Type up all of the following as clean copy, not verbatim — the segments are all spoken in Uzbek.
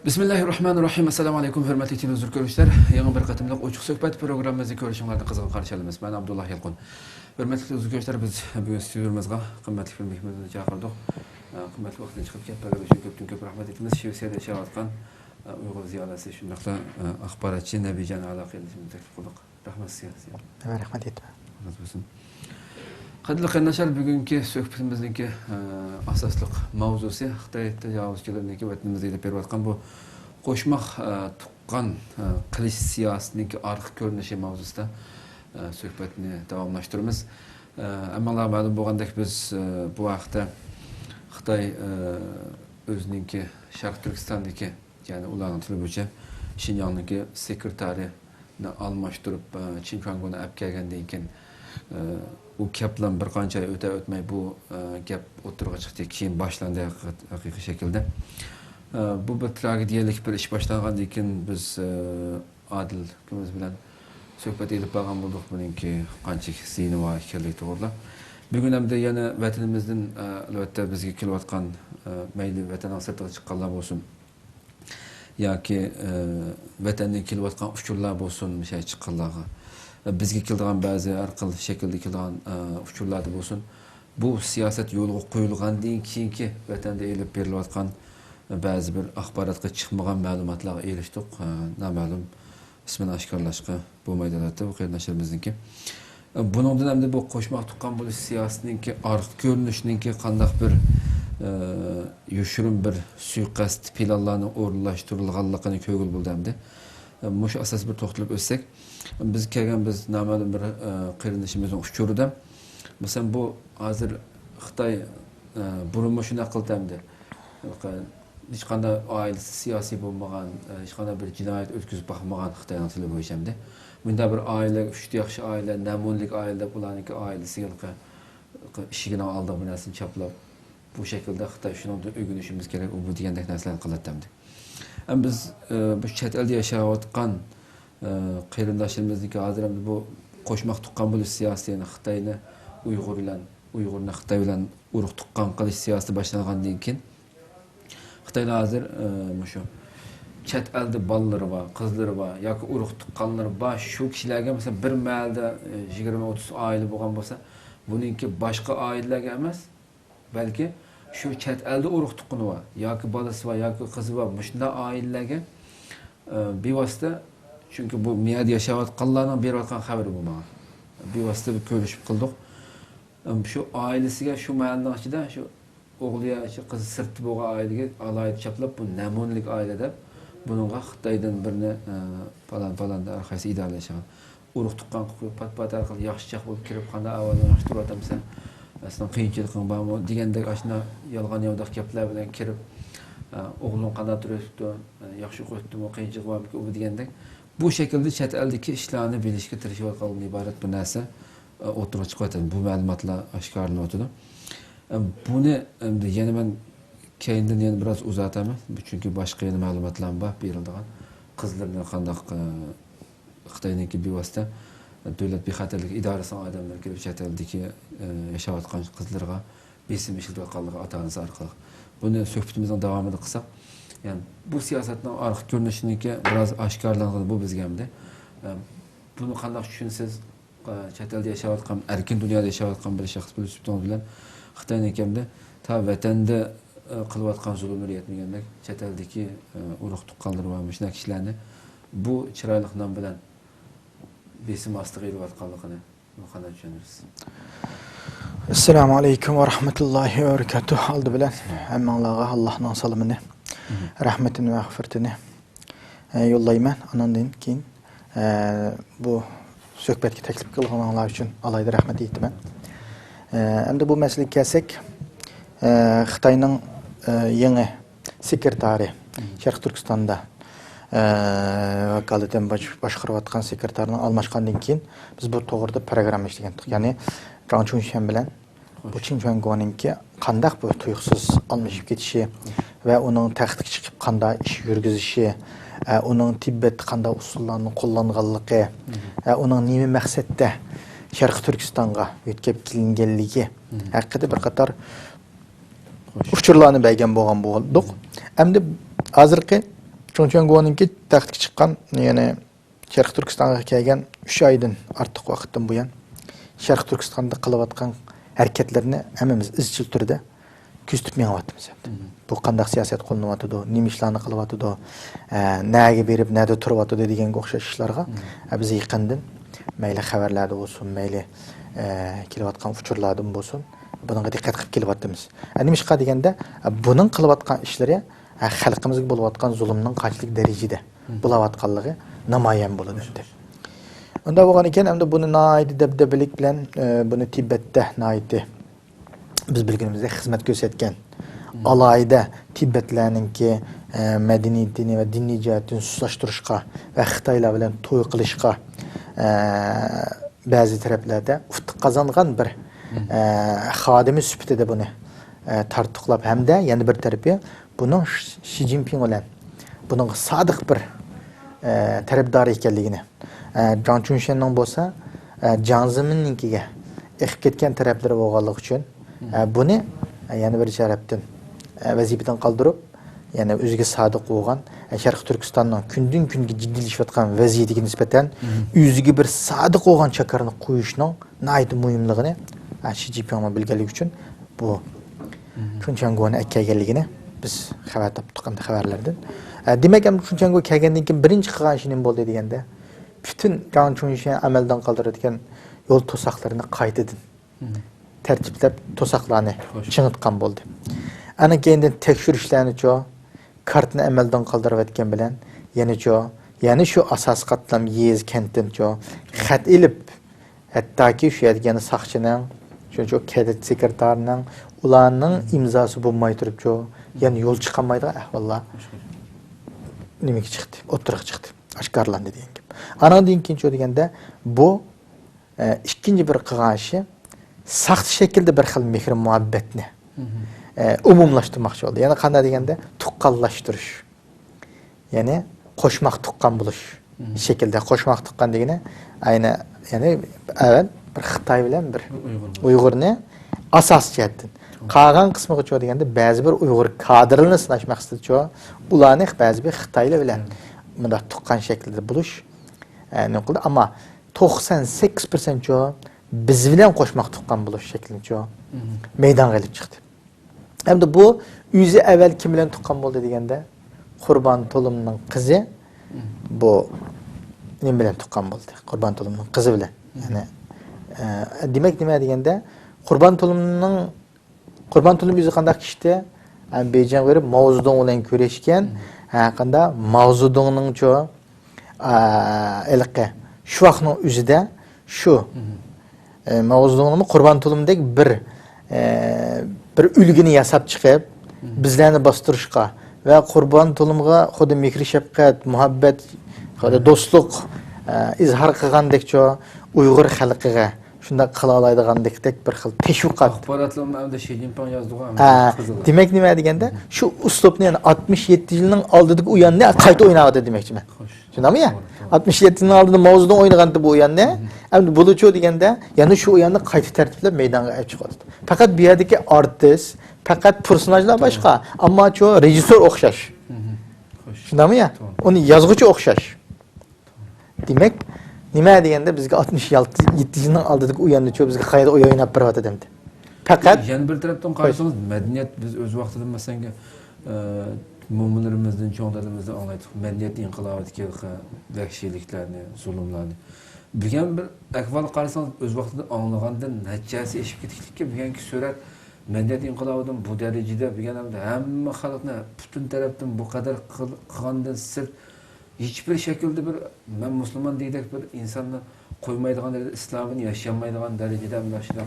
Bismillahirrahmanirrahim. Assalamu alaykum hurmatli televizor ko'ruvchilar. Yangi bir qatimliq ochiq suhbat programmamizni ko'rishinglarni qizg'in qarshi olamiz. Men Abdullah Yalqun. Hurmatli televizor ko'ruvchilar, biz bugun studiyamizga qimmatli film mehmonini chaqirdik. Qimmatli vaqtdan chiqib ketganlar uchun ko'p rahmat aytamiz. Shvetsiyada yashayotgan Uyg'ur ziyolasi shundaqla axborotchi Nabijon Aloqiyevni taklif qildik. Rahmat sizga. Rahmat aytaman. Rahmat bo'lsin. Qadrli qarindoshlar, bugungi suhbatimizningki asosliq mavzusi Xitoy tajovuzchilarining vatanimizda berib o'tgan bu qo'shmaq tuqqan qilish siyosatining orqa ko'rinishi mavzusida suhbatni davomlashtiramiz. Ammo ma'lum bo'lgandek biz bu vaqtda Xitoy o'zininki Sharq Turkistondagi, ya'ni ularning tili bo'yicha Xinjiangdagi sekretariini almashtirib Xinjiangni olib kelgandan keyin u gaplar bir qancha o'tmay bu gap o'tirg'a chiqdi, keyin boshlandi haqiqiy shaklda. Bu bir tragediyalik bir ish boshlangandan keyin biz Adil ikimiz bilan suhbat edib bo'lgan bo'ldik, buningki qancha ziyni va ekanligi to'g'ri. Bugun ham yana vatanimizdan albatta bizga kelayotgan mayli vatandan sirtga chiqqanlar bo'lsin yoki vatandan kelayotgan uchurlar bo'lsin, mishay chiqqanlarga bizga keladigan ba'zi har xil shaklda keladigan uchurlarda bo'lsin, bu siyosat yo'lga qo'yilgandan keyingi vatanda elib berilayotgan ba'zi bir axborotga chiqmagan ma'lumotlarga erishdik. Noma'lum ismini oshkorlashga bo'lmaydi albatta bu qarindoshlarimizniki. Buningdan ham bu qo'shmoq tuqqan bo'lish siyosatininki orqa ko'rinishininki qandaq bir yoshirin bir suiqasd planlarni o'rinlashtirilganligini ko'ngil bo'ldi hamda. Mush asos bir to'xtalib o'tsak, biz kelgan biz noma'lum bir qarindishimizning uchurida, masalan bu hozir Xitoy burunma shunaqa qildimdi. Hech qanday oilasi siyosiy bo'lmagan, hech qanday bir jinoyat o'tkazib boqmagan Xitoyning tili bo'yicha hamda. Bunda bir oila, uchta yaxshi oila, namunlik oila ularningki oilasiga ishigining oldi bir narsani chaplab, bu shaklda Xitoy shundan o'rganishimiz kerak, u bu degandek narsalarni qiladimdi. Biz bu chet elda yashayotgan qarindoshlarimizniki hozir bu qo'shmoq tuqqan bo'lish siyosatini Xitoyni Uyg'urni Xitoy bilan urug' tuqqan qilish siyosati boshlangandan keyin Xitoyda hozir shu chet elda bolalari bor, qizlari bor yoki urug' tuqqanlari bor, shu kishilarga masalan bir mahalda 20-30 oila bo'lgan bo'lsa, buningki boshqa oilalarga emas, balki shu chet elda urug' tuqqani bor yoki bolasi bor yoki qizi bor, shunday oilalarga bevosita, chunki bu miyada yashayotganlarning berayotgan xabari bu menga. Bevosita bir ko'rishib qildik. Shu oilasiga shu mahallaning ichida shu o'g'li yoki qizi sirtda bo'lgan oilaga alohida chaplab, bu namunlik oila deb buningga Xitoydan birini falan orqasi idorlashgan. Urug' tuqqan pat orqali yaxshichaq bo'lib kirib, qanday avvaldan yaxshi turib aslında qiyinchiliging bormi degandek ashuna yolg'on yovdoq gaplar bilan kirib, o'g'lim qanday turibdi, yaxshi o'qitdimi, qiyinchilik bormi u degandek bu shaklda chet eldagi ishlarni bilishga tirishayotgan iborat bir narsa o'tirib chiqyapti. Bu ma'lumotlar oshkorlanadi. Buni endi yana men keyindan yana biroz uzataman, chunki boshqa yana ma'lumotlar bor beriladigan. Qizlarning qanday Xitoyniki bevosita davlat bexatarlik idorasining odamlari kelib chet eldagi yashayotgan qizlarga besim ishlatayotganligi ota-onasi orqali. Buni suhbatimizning davomida qilsak, ya'ni bu siyosatning orqa ko'rinishiniki biroz oshkorlangan bu bizga hamda. Buni qanday tushunsiz, chet elda yashayotgan, erkin dunyoda yashayotgan bir shaxs bo'lib bilan Xitoyning hamda ta vatanda qilayotgan zulmlar yetmagandek chet eldagi urug' tuqqanlar va shunday kishilarni bu chiroyli nom bilan besim ostiga yurayotganligini qanday tushunasiz? Assalomu alaykum va rahmatullohi va barakatuh. Aldı bilan hammanglarga Allohning salomini, rahmatini va mag'firatini yo'llayman. Anandan keyin bu suhbatga taklif qilganinglar uchun alayda rahmat aytaman. Endi bu masalaga kelsak, Xitoyning yangi sekretari Sharq Turkistonda vakaleten boshqarayotgan sekretarning almashgandan keyin biz bu to'g'rida programma ishlagandik. Ya'ni Kang Chunshan bilan bu Xinjiang'ninki qandaq bu tuyuqsiz almashib ketishi va uning taxtga chiqib qanday ish yurgizishi, uning Tibet qanday usullarni qo'llanganligi, uning nima maqsadda Sharq Turkistonga yetkazib kelinganligi haqida bir qator uchurlarni bergan bo'lgan bo'ldik. Endi hozirgi Chongchengguoninki taxtga chiqqan, ya'ni Sharq Turkistonga kelgan 3 oydan ortiq vaqtdan buyon Sharq Turkistonda qilayotgan harakatlarni hammamiz izchil turda kuzatib mengayapmiz. Bu qanday siyosat qo'llanayotdi, nima ishlarni qilyapti, nega berib, nada turyapti deganga o'xshash ishlarga biz yaqindan mayli xabarlarda bo'lsin, mayli kelayotgan uchurlardan bo'lsin, bunga diqqat qilib kelyapmiz. Nima ishqa deganda, buning qilayotgan ishlari xalqimizga bo'layotgan zulmning qanchalik darajada bo'layotganligi namoyon bo'ladi. Unda bo'lgan ekan, hamda buni noyati dabdabalik bilan buni Tibetda noyati biz bilganimizda xizmat ko'rsatgan alayda Tibetlarninki madaniyatini va diniy jihatdan suslashtirishga va Xitoylar bilan to'y qilishga ba'zi taraflarda ufq qozongan bir xodimi sifatida buni tartiqlab hamda yana bir tarafi buning Xi Jinping bilan buning sodiq bir tarafdor ekanligini Jiang Qunshanning bo'lsa Jiang Zeminninkiga eqib ketgan taraflari bo'lganligi uchun buni yana bir tarafdan vazifadan qoldirib, yana o'ziga sodiq bo'lgan Sharq Turkistonning kundan kunga jiddiylashayotgan vaziyatiga nisbatan o'ziga bir sodiq bo'lgan chakarni qo'yishning nihoyat muhimligini Xi Jinping bilganligi uchun bu Chongchengguoni kelganligini biz xabar topdik xabarlardan. Demak, ham Chongchengguo kelgandan keyin birinchi qilgan ishi nima bo'ldi deganda, bütün Jiang Qunshan amaldan qoldiradigan yo'l to'saqlarini qaytadan tartiblab to'saqlarni chingitgan bo'ldi. Ana keyindan tekshirishlarni kartni amaldan qoldirayotgan bilan yana shu asos qatlam yez kentdan xat ilib, hattoki shu yerga saqchining, shu kadet sekretarning ularning imzosi bo'lmay turib yana yo'l chiqolmaydi ahvollar nimaga chiqdi, o'tiriq chiqdi, oshkorlandi degan gap. Anadan keyin deganda bu ikkinchi bir qilgan ishi saxt shaklda bir xil mehr muhabbatni umumlashtirmoqchi bo'ldi. Ya'ni qanday deganda tuqqanlashtirish. Ya'ni qo'shmoq tuqqan bo'lish shaklda qo'shmoq tuqqan degani ayni ya'ni avval bir Xitoy bilan bir Uyg'urni asos jihatdan qolgan qismiga deganda ba'zi bir Uyg'ur kadrlarini sinash maqsadida ularni ba'zi bir Xitoylar bilan bunda tuqqan shaklda bo'lish nima qildi, ammo 98% biz bilan qo'shmoq tuqqan bo'lish shaklida maydonga olib chiqdi. Hamda bu o'zi avval kim bilan tuqqan bo'ldi deganda, Qurbon To'limning qizi bu nima bilan tuqqan bo'ldi? Qurbon To'limning qizi bilan. Ya'ni demak nima deganda, Qurbon To'lim o'zi qanday kishida Beijing berib Mao Zedong bilan ko'rishgan, haqida Mao Zedongning ilqi shu vaqtning o'zida shu Mao Zedongning Qurbon To'limdek bir ulgini yasab chiqib, bizlarni bostirishga va Qurbon To'limga xuddi mehr shafqat, muhabbat, xuddi do'stlik izhor qilgandek Uyg'ur xalqiga shunda qila oladiganlik bir xil tashviqot. Axborotlarni Xi Jinping yozdigan. Demak nima deganda, shu uslubni yana 67 yilning oldidagi o'yinni qayta o'ynadi demoqchiman. Tushundingmi? 67 yilning oldida Mao Zedong o'ynaganda bu o'yinni, endi buluchi deganda, yana shu o'yinni qayta tartiblab maydonga olib chiqadi. Faqat bu yerdagi artist, faqat personajlar boshqa, ammo rejissor o'xshash. Tushundingmi? Uni yozuvchi o'xshash. Demak, nima deganda bizga 67 yilning oldidagi o'yinni bizga qayta o'ynab beryapti demdi. Faqat yana bir tarafdan qarasangiz, madaniyat biz o'z vaqtida masalan mo'minlarimizdan, cho'nglarimizdan anglaydik. Madaniyat inqilobiga vahshiyliklarni, zulmlarni. Bilgan bir ahvol qarasangiz, o'z vaqtida anglagandan natijasi eshib ketishlikka bilganki surat madaniyat inqilobidan bu darajada bilganimda hamma xalqni butun tarafdan bu qadar qilgandan sirt hiçbir şekilde bir ben Müslüman deydik bir insanı koymaydigan derecede İslam'ını yaşamaydigan derecede başlam.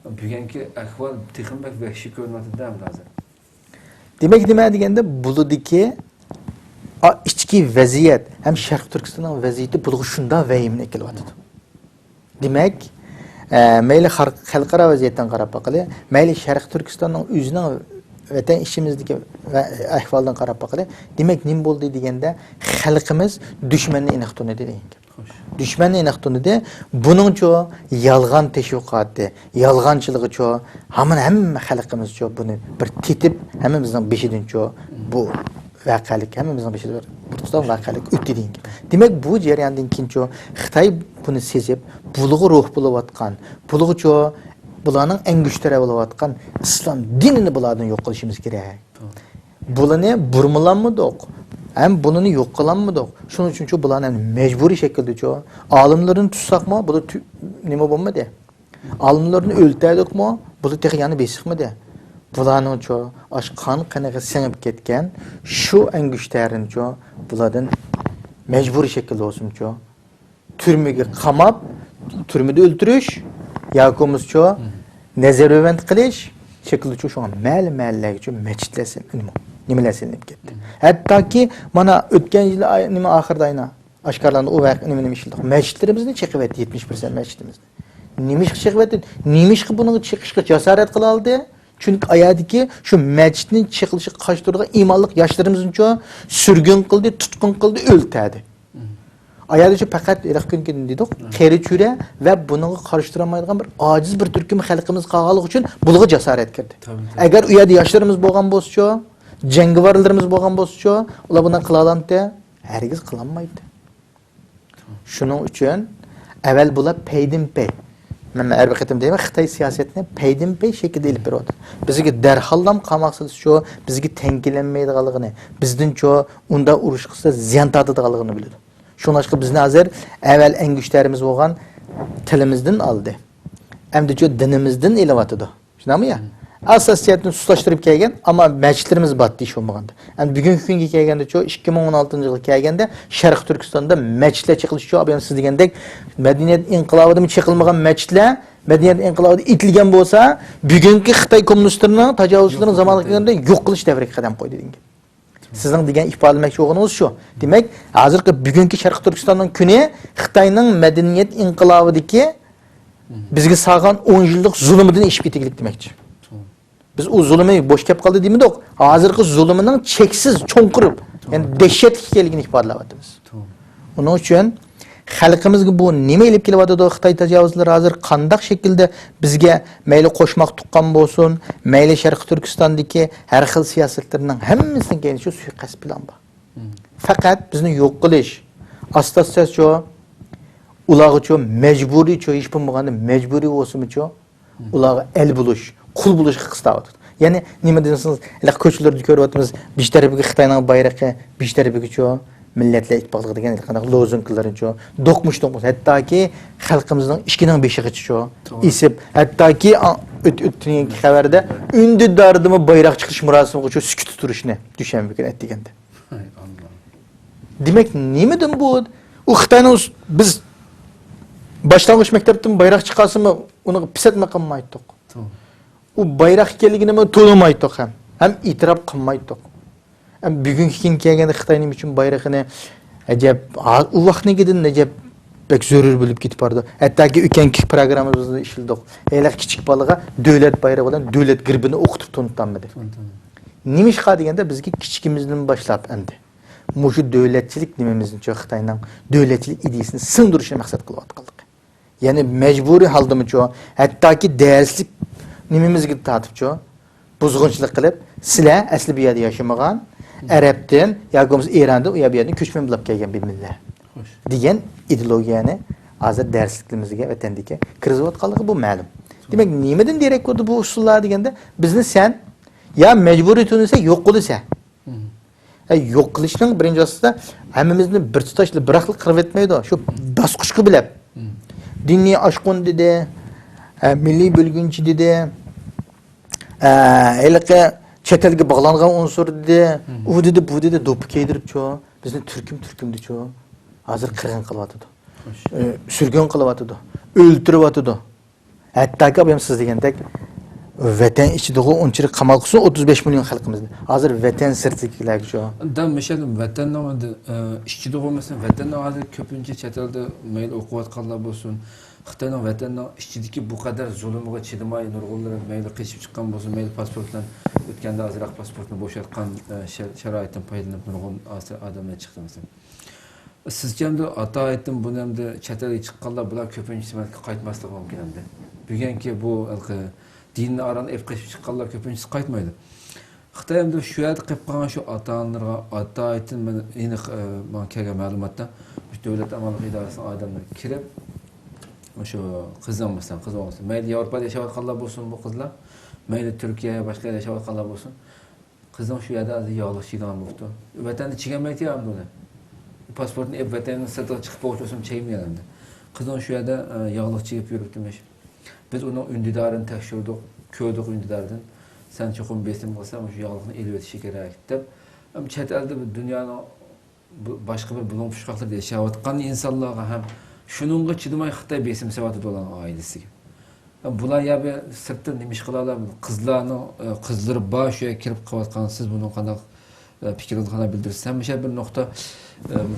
Bugünkü ahval texinbek vahşi görünmedi de lazım. Demek deganda buludiki içki vaziyat hem Şarkı Türkistan'ın vaziyeti buluğu şunda vahimine kelyapti. Demek mayli xalqaro vaziyatdan qarab baqili, mayli Şarkı Türkistan'ın o'zining vatan ishimizdagi ahvoldan qarab baqili, demak nima bo'ldi deganda xalqimiz dushmanni aniq tunidi degan gap. Dushmanni aniq tunidi, buning yolg'on tashviqoti, yolg'onchiligi hamma xalqimiz buni bir tetib, hammamizning beshidan bu vaqalik hammamizning beshida bir Turkiston vaqalik o'tdi degan. Demak, bu jarayondan keyin Xitoy buni sezib, bulug'i ruh bo'layotgan, bulug'i bularning eng kuchli bo'layotgan islom dinini bulardan yo'q qilishimiz kerak. Bularni burmalanmadik. Hem bununu yo'q qilanmadik. Shuning uchun bularni majburiy shaklda olimlarni tutsaqmi, bu nima bo'lmadi? Olimlarni o'ltirdikmi, bu texnik yana besiqmadi. Bularning qon qiniga singib ketgan shu angushtarini bulardan majburiy shaklda olsin turmaga qamab, turmada o'ltirish yoki nazorat qilish shaklda shunga mal-mallarga masjidlasin nimalarsilinib ketdi. Hattoki mana o'tgan yil nima oxirda ayna oshkorlandi u vaqt nima ishildi. Masjidlarimizni chiqib etdi 70% masjidimizni. Nima chiqib etdi? Nima buning chiqishga jasorat qila oldi? Chunki ayadiki shu masjidning chiqilishi qarshi turgan iymonli yoshlarimizni surgun qildi, tutqun qildi, o'ltirdi. Ayadiki faqat ilaqkunkin dedik, qeri chura va buningga qarshi turolmaydigan bir ojiz bir turkum xalqimiz qolganligi uchun bulg'a jasorat kirdi. Agar u yerda yoshlarimiz bo'lgan bo'lsa, jangovarlarimiz bo'lgan bo'lsa, ular bundan qila oladi, hargiz qilinmaydi. Shuning uchun avval bular paydin-pay. Men har bir qatim deyman, Xitoy siyosatini paydin-pay shaklda olib beradi. Bizga darhallam qamoqsiz bizga tengilanmaydiganligini, bizdan unda urush qilsa ziyon tortadiganligini biladi. Şunlaşqı bizni hazır evvel en güçlerimiz olan tilimizden aldı. Hem de dinimizden elevatıdı. Şuna mı ya? Asasiyetini suslaştırıp kelgen ama mescitlerimiz battı iş olmağında. Yani bugünkü günkü kelgende 2016 yılı kelgende Şarkı Türkistan'da mescitler çıkılış abim siz degендek Medeniyet İnkılabı'da mı çıkılmagan mescitler Medeniyet İnkılabı'da itilgen bolsa bugünkü Xitay komünistlerinin tacavuzçıların zamanlıklarında yok kılış devrek kadem koydu dediğim gibi. Sizin degan ifodalamoqchi bo'lganingiz shu. Demak, hozirgi bugungi Sharq Turkistonning kuni Xitoyning madaniyat inqilobidagi bizga salgan 10 yillik zulmidan ishib ketdik demoqchi. Biz u zulmi bo'sh kelib qoldi deymidik. Hozirgi zulmining cheksiz, cho'nqirib, ya'ni dahshatga kelganini ifodalayapmiz. Uning uchun xalqimizga bu nima elib kelyapti Xitoy tajovuzlari hozir qanday shaklda bizga mayli qo'shmoq tuqqan bo'lsin, mayli Sharq Turkistondagi har xil siyosatlarning hammasidan keyin shu suiqasd plan bor. Faqat bizni yo'q qilish, asta-asta ularga majburiy hech bo'lmaganda majburiy bo'lsin-chi, ularga el bo'lish, qul bo'lishga qistavdi. Ya'ni nima deysiniz, ko'chalarda ko'ryapmiz, besh tarafiga Xitoyning bayrog'i, besh tarafiga Milletler İttifaklığı degan qanaqa lozunglarınca doqmushdoq hattoki xalqimizning ishkining beshigacha isib hattoki o'tgan xabarda undi dardimi bayroq chiqish murosimiga sukut turishni dushanba kuni aytganda. Demak, nimadan bu? U Xitoyning biz boshlang'ich maktabdan bayroq chiqasimi, uni pisatma qilmaydik. U bayroq kelligini to'lamaydik ham e'tirof qilmaydik. Bugünkü gün kelgende Xitoyning uchun bayrog'ini ajab u vaqtnikidan ajab pek zarur bo'lib ketib bordi. Hattoki o'tganki programmamizda ishildik. Hali kichik bolaga davlat bayrog'i bilan davlat girbini o'qitib tunuttanmadi. Nima ish qilganda bizga kichikimizdan boshlab endi mushu davlatchilik nimamizni Xitoyning davlatchilik ideyasini sindirishni maqsad qilyapti. Ya'ni majburiy holdami hattoki darslik nimamizga tortib buzg'unchilik qilib, sizlar asli bu yerda yashamagan Arabdan yoki Erondan u yerdan ko'chman bo'lib kelgan bir millat. Degan ideologiyani hozir darslikimizga vatandagi kirizayotganligi bu ma'lum. Demak, nimadan derak bo'ldi bu usullar deganda bizni sen ya majburiy tunisa yo'q qilsa. Yo'q qilishning birinchisi hammamizni bir tutashli biraqli qirib etmaydi. Shu bosqichga bilib. Diniy oshqun dedi, milliy bo'lgunchi dedi. Haliqa Çetelge bağlanğan unsur dedi, u dedi, bu dedi, dopu keydirip bizni türküm dedi hazır kırgın kılıvatıdı. Sürgün kılıvatıdı, öldürüvatıdı. Hatta ki abim siz degendek, vatan içi doğu onçırı kamal kusun 35 milyon halkımızda. Hazır vatan sırtıkiler Da mesela vatanın adı, içi doğu mesela vatanın adı köpünce çetelde meyil okuvat kallar olsun. Xitoyning vatanning ichidagi bu qadar zulmga chidamay nurg'unlar mayli qechib chiqqan bo'lsa, mayli pasportdan o'tganda azroq pasportni bo'shatgan sharoitdan foydalanib nurg'un odamlar chiqdi mesela. Sizcha ham ata aytdim buni ham chet elga chiqqanlar bular ko'pincha marta qaytmasligi mumkin ham. Bugungi bu dinni orani ep qechib chiqqanlar ko'pincha qaytmaydi. Xitoy endi shu yerda qilib qolgan shu ota-onalarga ata aytdim men aniq men kelgan ma'lumotda davlat amaliyot idorasining odamlari kirib o'sha qizim bo'lsin qiz bo'lsin mayli Yevropada yashayotganlar bo'lsin bu qizlar mayli Turkiya boshqa yerda yashayotganlar bo'lsin qizim shu yerda yog'liq chiygan bo'ldi vatanni chigamaydi ham buni pasportni vatanning sirtiga chiqib bo'lsam chegmaydi qizim shu yerda yog'liq chigib yuribdimish biz uni undidorini tekshirdik ko'rdik undidardan sen cho'qim besim bo'lsa shu yog'liqni elib o'tishi kerak deb chet elda dunyoning boshqa bir bulon pushqoqlarda yashayotgan insonlarga ham shuningga chidamay Xitoy besim savatida olan oilasiga bular ya bir sirtdan nima ish qiladilar qizlari bor shu yerga kirib qolayotgan siz buni qanday fikringizni qanday bildirsiz hamisha bir nuqta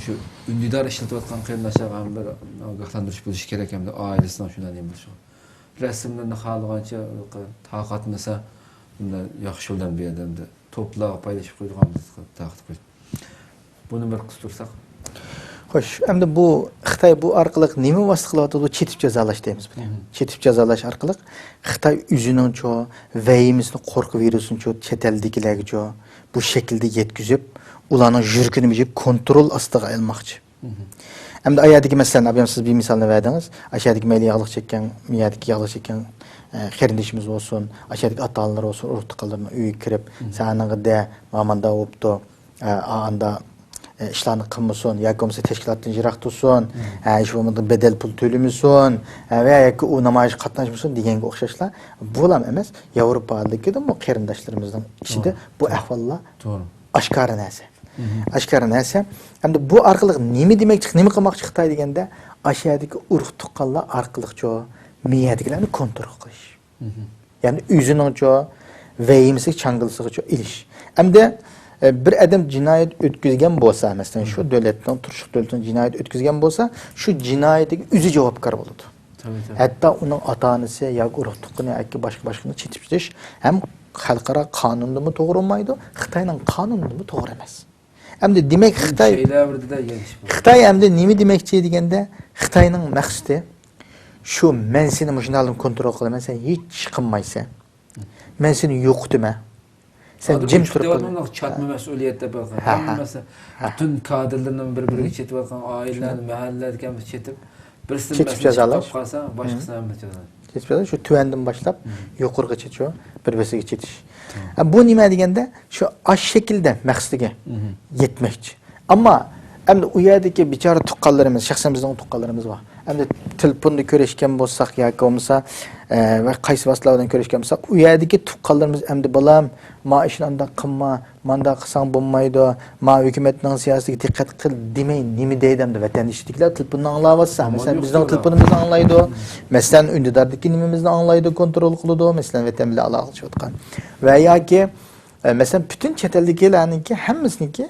shu undidor ishlatayotgan qarindoshlarga ham bir ogohlantirish bo'lishi kerak hamda oilasidan shundan ham bo'lishi rasmlarni xohlagancha toqatmasa bunda yaxshi yo'ldan berdi to'plar paylaşib qo'yganmiz taqdim qo'yib buni bir qistursak xo'sh endi bu Xitoy bu orqali nima vosita qilyapti bu chetib jazolash deymiz buni chetib jazolash orqali Xitoy o'zining vayimisini qo'rqib virusincho chet eldagilarga bu shaklda yetkazib ularning yuragini bijib kontrol ostiga olmoqchi endi ayadagi masalan siz bir misolni verdingiz aşağıdaki mayli yog'liq chekkan miyadagi yog'liq chekkan qarindoshimiz bo'lsin aşağıdaki ota-onalar bo'lsin urug'tiqalarning uyiga kirib sanig'ida mamanda o'pdi anda ishlarni qilmasin yoki bo'lmasa tashkilotdan yiroq tursin ish bo'lmasa bedel pul to'lamasin va yoki u namoyish qatnashmasin deganga o'xshashlar bu ham emas Yevropadagi bu qarindoshlarimizning ichida bu ahvollar oshkora narsa oshkora narsa endi bu orqali nima demoqchi nima qilmoqchi Xitoy deganda ashadagi urug' tuqqanlar orqali miyadigilarni kontrol qilish ya'ni o'zining vayimsiz changilsig'icha ilish endi bir adam jinoyat o'tkazgan bo'lsa masalan shu davlatning turishliq davlatning jinoyat o'tkazgan bo'lsa shu jinoyatiga o'zi javobgar bo'ladi hatto uning ota-onasi yoki urug' tuqqani yoki boshqani chetib ketish ham xalqaro qonundami to'g'ri bo'lmaydi Xitoyning qonunimi to'g'ri emas endi demak Xitoy endi nima demoqchi deganda Xitoyning maqsadi shu men seni shunday kontrol qilaman sen hech qilmaysan men seni yo'qitaman sen jim turib chatma mas'uliyatda bor hammasi butun kadrlarning bir-biriga chetayotgan oilalarni mahallalarga chetib birsini jazolash qolsa boshqasini ham jazolash shu tuvandan boshlab yuqorigacha shu bir-biriga chetish bu nima deganda shu ash shaklda maqsadiga yetmoqchi ammo endi u yerdagi bechora tuqqanlarimiz shaxsan bizning tuqqanlarimiz bor endi telefonda ko'rishgan bo'lsak yoki bo'lmasa va qaysi vositalardan ko'rishgan bo'lsak u yerdagi tuqqanlarimiz endi bolam ma ishni undoq qilma manda qilsang bo'lmaydi ma hukumatning siyosatiga diqqat qil demay nima deydi endi vatan ishchilar telefondan anglayotsa masalan bizning telefonimizni anglaydi masalan undidordagi nimamizni anglaydi kontrol qiladi masalan vatan bilan aloqa qilayotgan va yoki masalan butun chet eldagilarniki hammasiniki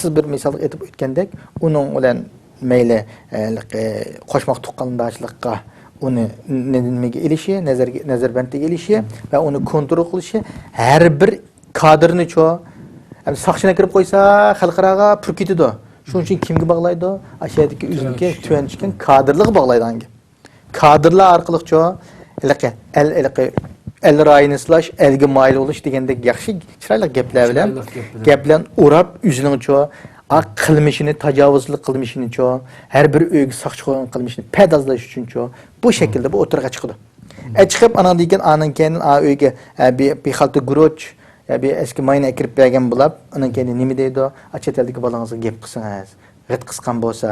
siz bir misol aytib o'tgandek uning bilan mayli qo'shmoq tuqqandoshlikqa uni nimaga ilishi nazarbandga ilishi va uni kontrol qilishi har bir kadrni soqchina kirib qo'ysa xalqaroga pul ketadi shuning uchun kimga bog'laydi ashadagi o'ziniki tuvanishgan kadrlarga bog'laydi anga kadrlar orqali el rayini slash elga mayli bo'lish degandek yaxshi chiroyli gap bilan o'rab o'zining qilmishini tajovuzlik qilmishini har bir uyga soqchi qo'ygan qilmishini padazlash uchun bu shaklda bu o'tirg'a chiqadi chiqib anan keyin uyga bir xalta guruch bir eski mayna kirib bergan bo'lib anan keyin nima deydi chet eldagi bolangizga gap qilsangiz g'it qisqan bo'lsa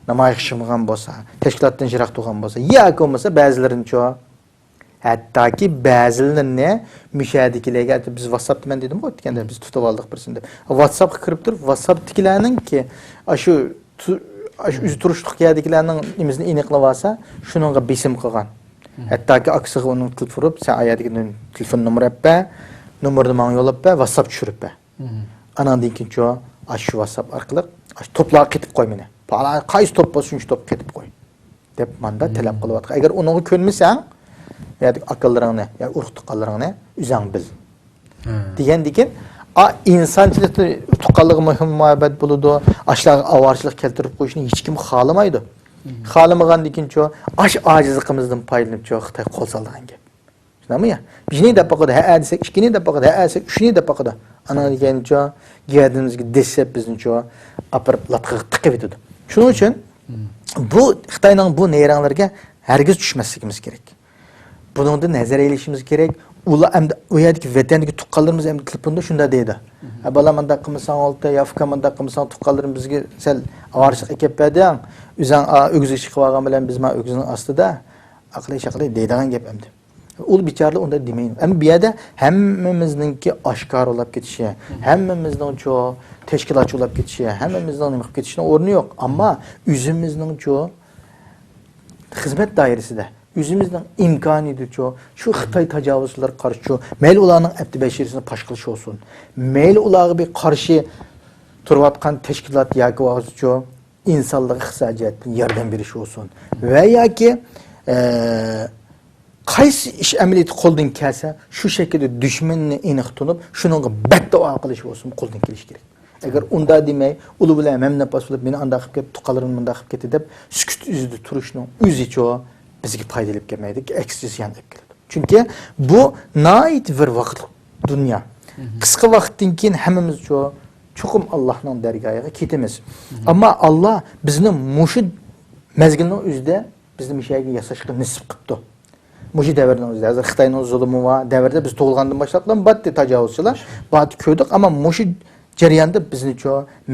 namoyish qilmagan bo'lsa tashkilotdan yiroq turgan bo'lsa yoki bo'lmasa ba'zilarini hattoki ba'zilarini mushadikilarga biz WhatsApp men dedim o'tganda biz tutib oldik birsini deb WhatsAppga kirib turib WhatsAppdagilarninki shu o'zi turishliq yerdagilarning nimamizni aniqlab olsa shuningga besim qilgan hattoki aksiga uni qilib turib sen ayadagi telefon nomerini ber nomerni menga yo'llab ber WhatsApp tushirib ber anandan keyin shu WhatsApp orqali to'plar ketib qo'y meni qaysi to'p bo'lsa shuncha to'p ketib qo'y deb manda talab qilyapti agar uni ko'nmasang akıllarını ya urug' tuqqanlaringni o'zing bil degandan insonchilikni tuqqanligi muhabbat bo'ladi ashlarga avorchilik keltirib qo'yishni hech kim xohlamaydi xohlamagandan keyin ojiz qilmizdan foydalanib Xitoy qo'l solgan gap Şunami ya. Birini de bakıda ha desek, ikini de bakıda ha desek, üçünü de bakıda. Ana degen ço, giyadığımızda desep bizim ço apırıp latqı tıkıp etedi. Şunun için bu Xitayning bu neyranlarga hergiz düşmesligimiz gerek. Bunun da nazar eylişimiz gerek. Ula hem o yerdeki vatandagi tuqqanlarimiz hem tilpunda shunda deydi. Bala manda qilmasang olti, yafka manda qilmasang tuqqanlarim bizga sal avarchiq ekib berdi. O'zing o'g'zi chiqib olgan bilan biz ma o'g'zining ostida aqli shaqli deydigan gap endi. Ul bichorlar unda demaydi. Ham bu yerda hammamizningki oshkor bo'lib ketishi, hammamizning cho tashkilotchi bo'lib ketishi, hammamizning nima qilib ketishning o'rni yo'q. Ammo o'zimizning cho xizmat doirasida Yüzümüzden imkaniydi şu Xitay tecavüzler karşı, meyli ulanın abdi beşirisini paş kılışı olsun. Meyli ulağı bir karşı turvatkan teşkilat yakı vazı insanlığı iqtisadiyyatın yardım verişi olsun. Veya ki qaysi iş əməliyyatı qo'ldan kelsa, şu şekilde düşmanını aniq tunib, şununla beddua qilish olsun, qo'ldan kelish kerak. Agar unda demay, ulu bilan memnun bo'lib, meni anda qilib ketib, tuqqanlarim bunda qilib ketdi deb sukut uzida turishning o'zi bizga foydali kelmaydi, aksi ziyon olib keladi. Chunki bu nait bir vaqt dunyo. Qisqa vaqtdan keyin hammamiz cho'qim Allohning dargohiga ketamiz. Ammo Alloh bizni mushu mezgilning o'zida bizni mishaga yasashga nisb qildi. Mushu davrning o'zida hozir Xitoyning zulmi va davrda biz tug'ilgandan boshlab batdi tajovuzchilar, bat ko'rdik, ammo mushu jarayonda bizni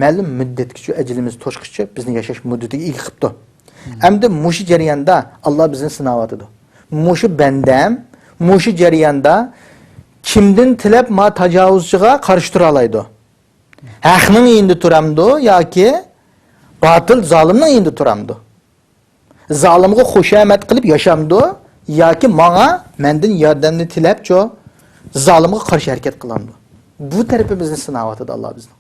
ma'lum muddatgacha ajlimiz to'shqichi bizni yashash muddatiga ega qildi. Endi mushu jarayonda Alloh bizni sinovatidi. Mushu bandam, mushu jarayonda kimdan tilab ma tajovuzchiga qarshi tura oladi? Haqning endi turamdi yoki batil zolimning endi turamdi? Zolimga xushamat qilib yashamdi yoki menga mendan yordamni tilab zolimga qarshi harakat qilamdi? Bu tarafimizni sinovatidi Alloh bizni.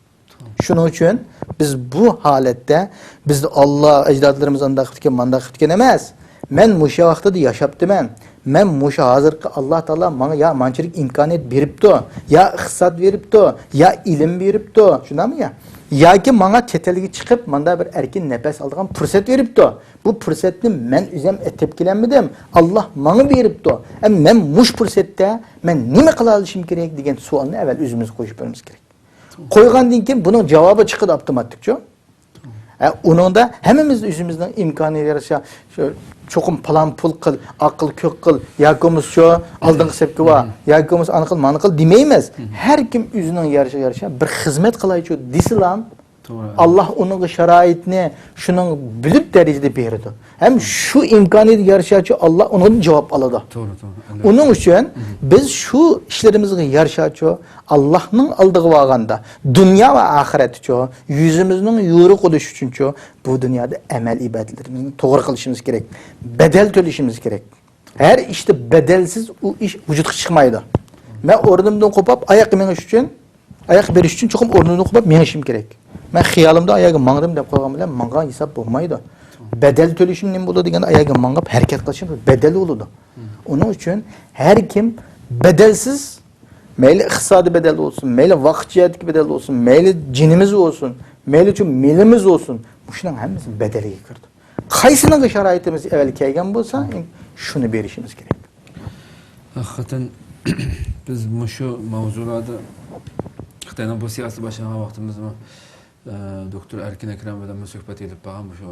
Şunun için biz bu halette biz Allah ecdadlarımız anda qilgan, manda qilgan emas. Men musha vaqtida yaşapdiman. Men musha hozirgi Alloh taolo menga ya manchilik imkoniyat beribdi, ya iqtisod beribdi, ya ilm beribdi. Shunami ya? Yoki menga chet elga chiqib, menda bir erkin nafas oladigan fursat beribdi. Bu fursatni men o'zim etib kelanmidim. Alloh menga beribdi. Men mush fursatda men nima qila olishim kerak degan savolni avval o'zimiz qo'yib beramiz kerak. Qo'ygandan keyin buning javobi chiqadi avtomatik. Onun da hemimiz özümüzden imkanı yarışa çokum plan pul qil, aql ko'k qil, yakimiz aldığın sepki var, yakimiz anı qil, manı qil demeymiz. Her kim özünün yarışa bir hizmet qılayçı desilam, Allah onun şaraitini şunun bilip derecede berdi. Hem şu imkaniyeti yarışaçı Allah onun cevap aladı. Onun için biz şu işlerimizi yarışaçı Allah'ın aldığı vağanda dünya ve ahiret yüzümüzün yuru kuduş için bu dünyada emel ibadetlerimizi doğru kılışımız gerek. Bedel төлешimiz gerek. Her işte bedelsiz o iş vücutga çıkmaydı. Ben ordumdan kopap ayak meniş için, ayak beriş için çokum ordumdan kopap menişim gerek. Ben xiyalimda ayağı mangdım deb qo'ygan bilan manga hesap bo'lmaydi. Bedel төлешim nima bo'ladi degan ayağı mangab harakat qilishim bedel bo'ladi. Onun için her kim bedelsiz meyli iqtisadi bedel olsun, meyli vaqtiyatki bedel olsun, meyli cinimiz olsun, meyli için milimiz olsun. Bu şunun hemisi bedeliga kirdi. Qaysinin şaraitimiz evvel kelgan bo'lsa, shuni berishimiz kerak. Hakikaten biz şu mavzularda Xitoyning bu siyosiy boshlagan vaqtimizda Doktor Erkin Ekrem bilan suhbat edib bag'am shu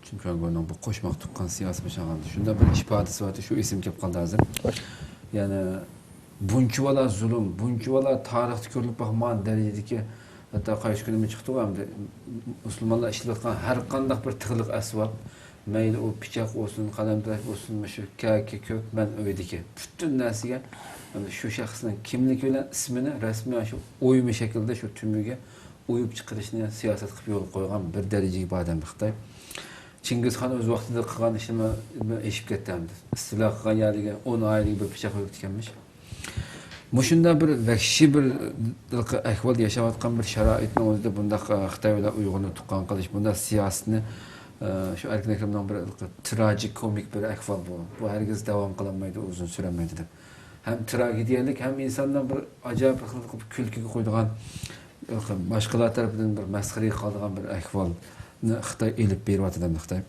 chunki bu qo'shmoq tuqqan siyosiy boshlagan. Shunda bir ifodasi bor, shu ism kelib qoldi hozir. Ya'ni bunchivala zulm, bunchivala tarixda ko'rilib baxman darajadagi hatto qaysi kunimi chiqdi hamda musulmonlar ishlayotgan har qanday bir tig'liq asbob, mayli u pichoq bo'lsin, qalamtash bo'lsin, shu kaki ko'k man uydagi butun narsaga shu shaxsning kimligi bilan ismini rasmiy shu o'yimi shaklda shu tumiga uyib chiqarishni siyosat qilib yo'l qo'ygan bir darajaga badam Xitoy. Chingizxon o'z vaqtida qilgan ishini eshib ketdi. Istilo qilgan yerga 10 oylik bir pichoq o'tganmish. Mushunda bir vahshiy bir ahvol yashayotgan bir sharoitning o'zida bunda Xitoy bilan Uyg'urni tuqqan qilish, bunda siyosatni shu Erkin Akromdan bir tragik komik bir ahvol bu. Bu hargiz davom qilinmaydi, uzun suramaydi deb. Hem tragediyalik hem insandan bir acayip kulkiga qo'ydigan boshqalar tarafidan bir masxaraga qoladigan bir ahvolni Xitoy elib beryapti Xitoy.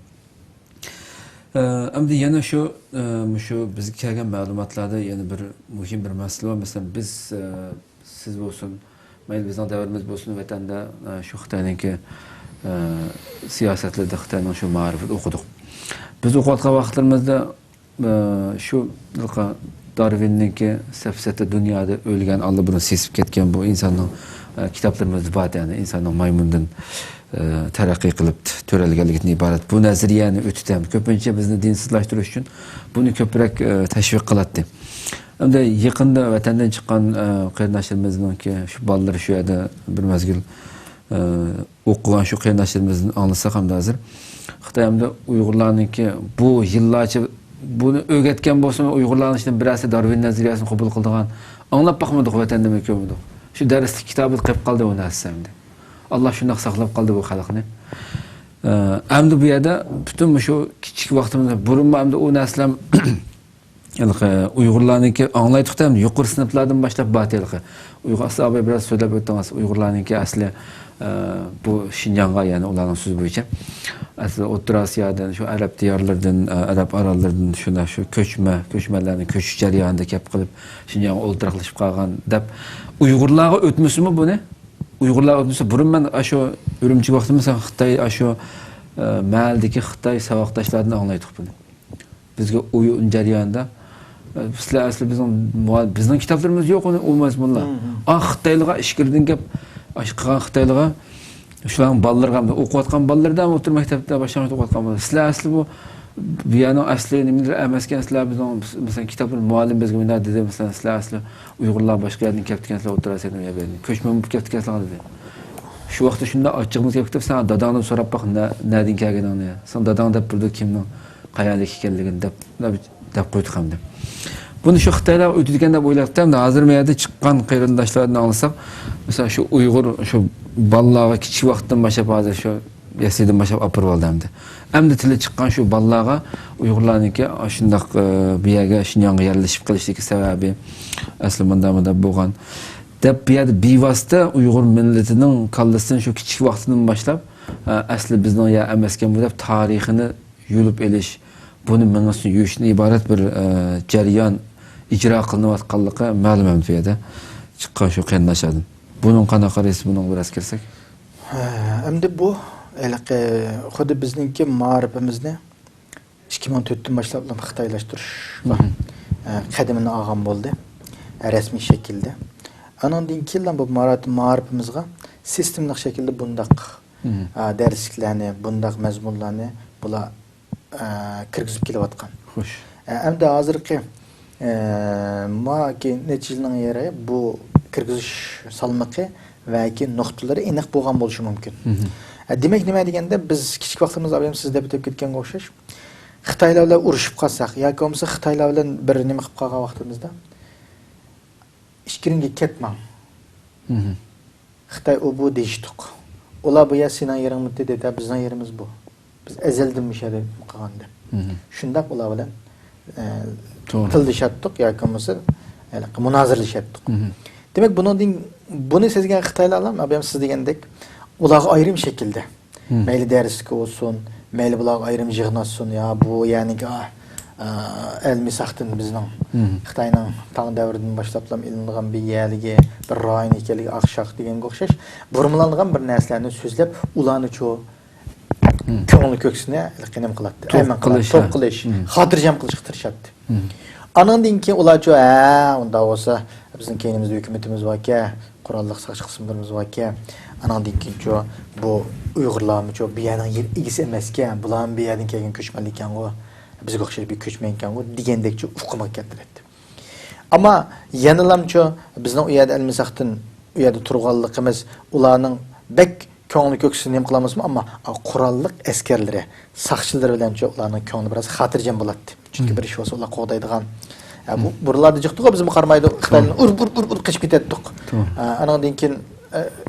Endi yana şu bizga kelgan ma'lumotlarda yana bir muhim bir masala var. Mesela biz siz bo'lsin, mayli bizning davrimiz bo'lsin, vatanda shu Xitoyninki siyosatlarda Xitoyning shu ma'rifat o'qidik. Biz o'qiyotgan vaqtlarimizda shu Darwinninki safsata dunyoda o'lgan allabuni sesib ketgan bu insonning kitoblarimizda bor, ya'ni insonning maymundan taraqqiy qilib to'ralganligidan iborat. Bu nazariyani o'titamiz. Ko'pincha bizni dinsizlashtirish uchun buni ko'proq tashviq qiladi. Endi yaqinda vatandan chiqqan qarindoshlarimizninki shu bolalar shu yerda bir mazgil o'qigan shu qarindoshlarimizning anlasak ham hozir Xitoyda Uyg'urlarninki bu yillarcha buni o'rgatgan bo'lsa, Uyg'urlarning ichidan birasi Darwin nazariyasini qabul qildigan anglab boqmadik vatanda ko'mdik. Shu darslik kitobni qilib qoldi u narsamda. Allah shunday saqlab qoldi bu xalqni. Endi bu yerda butun shu kichik vaqtimizda burun endi u naslam Uyg'urlarningki anglaydiqda ham yuqori sinflardan boshlab batilqi. Uyg'ur ashabi biraz so'zlab o'tamiz. Uyg'urlarningki asli bu Xinjiangga, ya'ni ularning so'zi bo'yicha asli O'rta Osiyodan, shu arab diyorlaridan, arab orollaridan shu ko'chmalarni ko'chish jarayonida kelib qilib Xinjiangga o'ltiraqlashib qolgan deb Uyg'urlarga o'tmasimi buni? Uyg'urlar o'tmasa burun men shu Urumchi vaqtimizda Xitoy shu mahaldagi Xitoy saboqdoshlarini anglaydik buni. Bizga o'yin jarayonida sizlar asli bizning kitoblarimiz yo'q, uni olmaz bunlar. Xitoylarga ish kirgan gap, qilgan Xitoylarga shularning bolalarga o'qiyotgan bolalardan o'tir maktabda boshlang'ich o'qiyotgan bolalar. Sizlar asli bu yana asli nimalar emaskan, sizlar bizning masalan kitoblar muallim bizga nima dedi, masalan sizlar asli Uyg'urlar boshqa yerdan kelib ketganlar o'tirasizlar ya berdi. Ko'chma bo'lib kelib ketganlar dedi. Shu vaqtda shunda ochiqmiz kelib sen dadangdan so'rab baq, na'din kelganingni. Sen dadang deb turdi kimning qayerlik ekanligini deb qo'ydik ham deb. Buni shu Xitoylar o'tadigan deb o'yladim. Hozir bu yerda chiqqan qarindoshlarni olsak, masalan shu Uyg'ur shu bolalarga kichik vaqtdan boshlab hozir shu yaslidan boshlab olib oldi. Endi tili chiqqan shu bolalarga Uyg'urlarniki shundoq bu yerga Xinjiangga yerlashib qilishligi sababi asli bunda bo'lgan. Deb bu yerda bevosita Uyg'ur millatining kallasidan shu kichik vaqtidan boshlab asli bizning ya emaskan bu deb tarixini yulib elish, buni mingisini yuyishdan iborat bir jarayon ijro qilinayotganligi ma'lum bu yerda chiqqan shu qarindoshlardan. Buning qanaqa qaraysiz, buning biraz kirsak? Endi bu xuddi bizningki ma'rifimizni 2004dan boshlab xitoylashtirish qadamini olgan bo'ldi, rasmiy shaklda. Anondan keyin bu ma'rifimizga sistemlik shaklda bundaq darsliklarni, bundaq mazmunlarni bular kirgizib kelayotgan. Xo'sh. Endi hozirgi maki netijaning yeri bu kirgizish salmoqi va nuqtalari aniq bo'lgan bo'lishi mumkin. Demak nima deganda biz kichik vaqtimizda ham siz deb ketganga o'xshash Xitoylar bilan urushib qolsak yoki bo'lmasa Xitoylar bilan bir nima qilib qolgan vaqtimizda ishkiringa ketmang. Xitoy u bu deyishdik. Ular bu yer sening yering dedi, bizning yerimiz bu. Biz ezeldan mishada qilganda. Shunda ular bilan tildishatdik yoki bo'lmasa munozirlashatdik. Demak buni sezgan Xitoylar ham siz degandek ularga ayrim şekilde. Mayli darslik olsun, mayli bularga ayrim yig'natsin ya bu ya'ni ilmiy saxtin bizning Xitoyning tang davridan boshlab ilingan bir yerligi, bir rayon ekanligi oqshaq deganga o'xshash burmalangan bir narsalarni so'zlab ularni ko'ngli ko'ksini qinim qiladi. Ayman to'p qilish, xotirjam qilishga tirishadi. Anandan keyin ular unda bo'lsa bizning keynimizda hukumatimiz bor-ku, qurolliq saqlash qismlarimiz bor-ku. Anandan keyin bu Uyg'urlarmi bu yerning yer egisi emas-ku, bular bu yerdan kelgan ko'chmanlik ekan-ku. Bizga o'xshash bir ko'chman ekan-ku degandek uquma keltiradi. Ammo yanalamchi bizning u yerda ilmiy saxtin u yerda turganligimiz ularning bek ko'ngli ko'ksini nima qilamizmi, ammo qurolliq askarlari, saqchilar bilan ularning ko'ngli biroz xotirjam bo'ladi. Chunki bir ish bo'lsa ular qo'g'daydigan. Buralarda jiqdiq biz qarmaydi Xitoydan ur qochib ketdik. Anandan keyin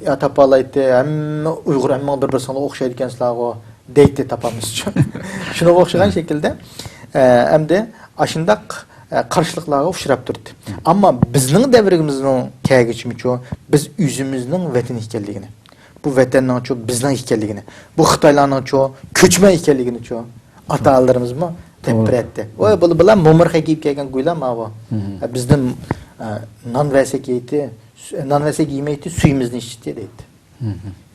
ya tapalaydi, hamma Uyg'ur hamma bir-biriga o'xshaydi ekansizlar-ku deydi topamiz. Shuna o'xshagan shaklda hamda ashundaq qarshiliklarga uchrab turdi. Ammo bizning davrimizning kelgichimichu biz o'zimizning vatan ekanligini, bu vatanning bizning ekanligini, bu Xitoylarning ko'chma ekanligini ata-onalarimizmi Tepretdi. O bilan mumurga kiyib kelgan guylar bu. Bizden non versek yeyti, non versek yemeyti suyumuzni içti deydi.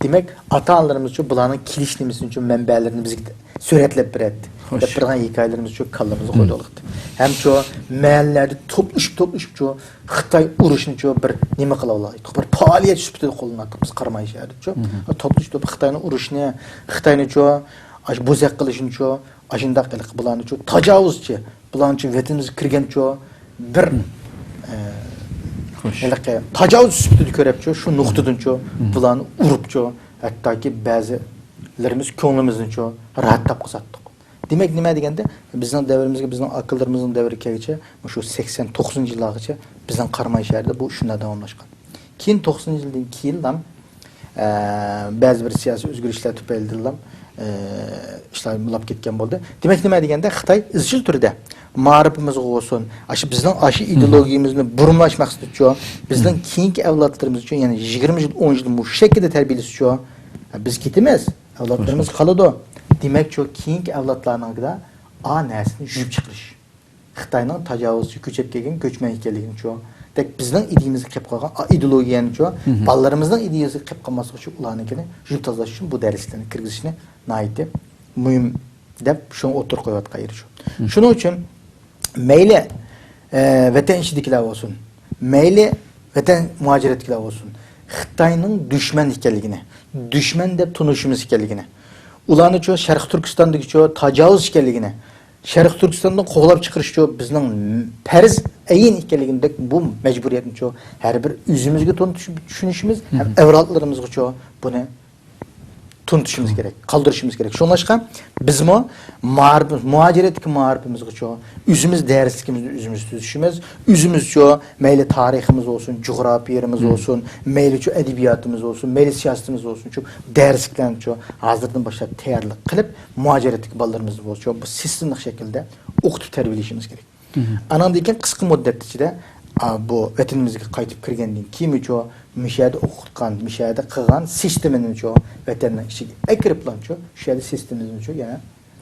Demek ata-analarımız için bulanın kilişlimizin için mənbələrini bizə surətləyib birətdi. Yapırğan hekayələrimiz çox kallımızı qoyduqdu. Hem çoğu məhəllələrdə toplaşıb çoğu Xitay uruşunu çoğu bir nima qıla olaydı. Bir fəaliyyət sübutida qo'llanadi. Biz qarmay şəhərdə çoğu. Toplaşıb Xitayning urushini, Xitayni çoğu bozaq qilishini çoğu, aşındaq qilib bulanı çoğu tajovuzchi, bulanın için vatanimizga kirgan çoğu bir tajovuz sübutida ko'rib çoğu, şu nuqtadan çoğu bulanı urup çoğu, hatta ki bazılarımız ko'nglimizdan çoğu rahat tap qilsatdik. Demek nima deganda bizning davrimizga, bizning aqllarimizning davrigacha, shu 89-yillargacha bizning Qarmay shahrida bu shunday davomlashgan. Keyin 90-yildan keyin ham ba'zi bir siyosiy o'zgarishlar tufayli ishlar mulab ketgan bo'ldi. Demak nima deganda Xitoy izchil turda ma'rifimizga bo'lsin, bizning aşı ideologiyamizni burumlash maqsadi uchun, bizning keyingi avlodlarimiz uchun, ya'ni 20 yil, 10 yil bu shaklda tarbiyalash uchun biz ketamiz, avlodlarimiz qoladi. Demek çok keyingi avlodlarning da a narsani yuvib chiqarish. Xitoyning tajovuzchi ko'chib kelgan ko'chman ekanligini cho, tek bizning ideyamizga kelib qolgan ideologiyani cho, balalarimizning ideyasiga kelib qolmaslik uchun ularnikini yuvib tozalash uchun bu darslarni kirgizishni nihoyatda muhim deb shuni o'tir qo'yayotgan yeri shu. Shuning uchun mayli vatan ichidagilar bo'lsin, mayli vatan muhojiratchilar bo'lsin, Xitoyning dushman ekanligini, dushman deb tunishimiz ekanligini, ularni cho Sharq Turkistondagi cho tajovuz ekanligini, Sharq Turkistondan qo'g'lab chiqarish cho bizning farz ayin ekanligini, bu majburiyatni cho har bir o'zimizga tushunishimiz, ham avlodlarimizga cho buni tuntishimiz kerak, qoldirishimiz kerak. Shunlashqa bizmo muhojiratga ma'rifimizga cho o'zimiz darsligimizni o'zimiz tuzishimiz, o'zimiz cho mayli tariximiz olsun, coğrafiyamiz olsun, mayli cho adabiyotimiz olsun, mayli siyosatimiz olsun, cho darsliklarni cho hozirdan boshlab tayyorlik qilib muhojiratga bolalarimizni bo'lsa bu sistemli shaklda o'qitib tarbiyalashimiz kerak. Andan keyin qisqa muddat ichida bu vatanimizga qaytib kirgandan keyin cho mishada o'qitgan, mishada qilgan sistemini cho vatanning ichiga akiriblan cho shu yerda sistemimizni cho yana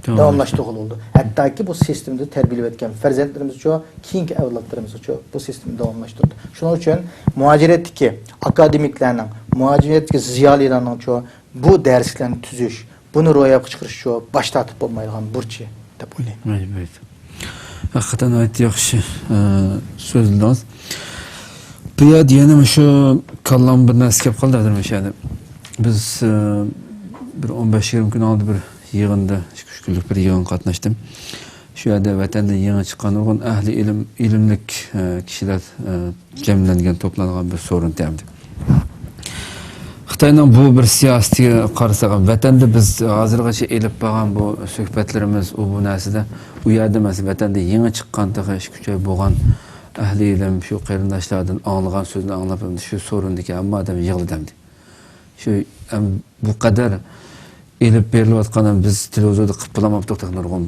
davomlashtirib oldi. Hattoki bu sistemda tarbiyalab etgan farzandlarimiz cho keyingi avlodlarimiz cho bu sistemni davomlashtirdi. Shuning uchun muhojiratdagi akademiklarning, muhojiratdagi ziyolilarning cho bu darslarni tuzish, buni ro'yobga chiqarish cho bosh tortib bo'lmaydigan burchi deb o'ylayman. Hakikaten ayet yaxşı sözlüdünüz. Bu yerda yana şu kallam bir narsa kelib qoldi yani. Biz bir 15-20 kun oldi bir yig'inda, 3 kunlik bir yig'in qatnashdim. Shu yerda vatanda yangi chiqqan o'g'in ahli ilmlik kishilar jamlangan, to'plangan bir so'rin temdi. Xitoyning bu bir siyosatiga qarasak, vatanda biz hozirgacha elib bo'lgan bu suhbatlarimiz bu narsada u yerda masalan vatanda yangi chiqqan ish kuchi bo'lgan ahli ilm shu qarindoshlardan anglagan so'zni anglab shu so'rindiki ammo odam yig'ladimdi. Shu bu qadar elib berilayotgan biz televizorda qilib bo'lamabdik nurg'un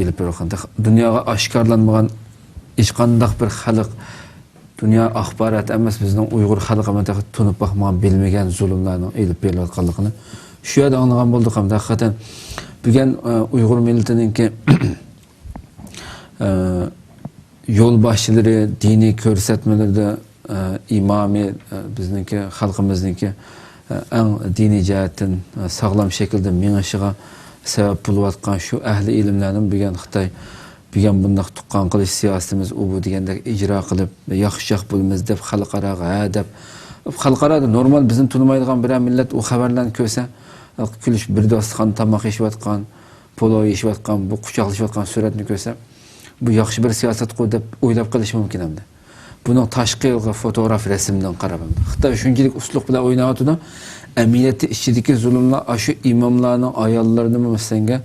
elib berayotgan dunyoga oshkorlanmagan hech qanday bir xalq dünya axborot emas bizning Uyg'ur xalqimiz tunib baxmagan, bilmagan zulmlarning elib berilayotganligini shu yerda anglagan bo'ldik ham. Haqiqatan bugun Uyg'ur millatininki yo'lboshchilari diniy ko'rsatmalarda imomi bizniki xalqimizniki eng diniy jihatdan sog'lom shaklda mengishiga sabab bo'layotgan shu ahli ilmlarning bugun Xitoy bugun bunday tuqqan qilish siyosatimiz bu degandek ijro qilib yaxshi bo'lamiz deb xalqaroga deb xalqarada normal bizni tunmaydigan bir millat u xabarlarni ko'rsa kulish bir dostxon tomoq yeyotgan, polo yeyotgan, bu quchoqlashayotgan suratni ko'rsa bu yaxshi bir siyosat qo'y deb o'ylab qilish mumkin hamda. Buning tashqi fotograf rasmdan qarab hamda. Xitoy shunchalik uslub bilan o'ynayotdi, amiyati ichidagi zulmlar shu imomlarning ayollarini senga